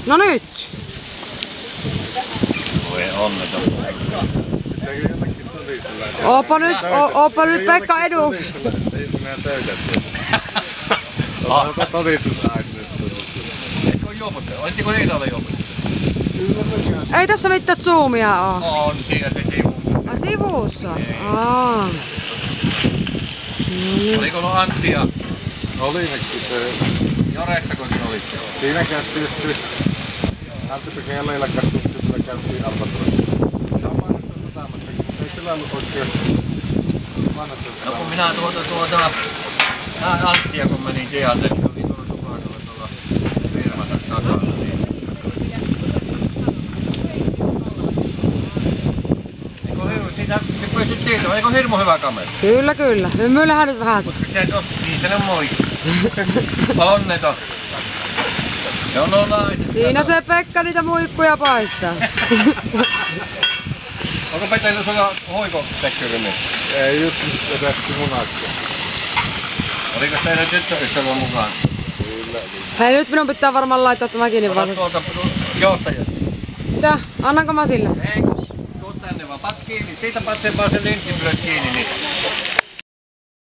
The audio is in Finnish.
No nyt! Voi onneton. Ooppa nyt Pekka eduksi. Onko todistusaineista? Eikö ole juopottanut? Olisitko niitä ole juopottanut? Ei tässä mitään zoomia oo. On siinä se sivu. Sivussa? Oliko no Anttia? Olimekin se. Joressako se oli? Siinä käytiin Antti Pekan ja Leila katsomaan, kyllä käytiin Albatrossa. Vanhassa satamassa, ei sillä ollut oikein vanhassa satamassa. No kun minä näin Anttia kun menin sieltä, niin oli tuolla tupakalla tuolla firmassa kasassa. Eikö hirmu hyvä kamera? Kyllä, kyllä. Hymyillähän nyt vähän se. Niin se on moi. Onneton. No naiset. Siinä se Pekka niitä muikkuja paistaa. Onko Petelä sulla hoikotekkyrymi? Ei just etästi munakkia. Oliko teidän tyttöystävä mukaan? Kyllä. Hei, nyt minun pitää varmaan laittaa tämä kiinni vaan. Ota tuolta johtajasta. Mitä? Annanko mä sille? Ei kun tuot tänne vaan. Pat kiinni. Siitä patsen vaan se linssin kiinni. Niin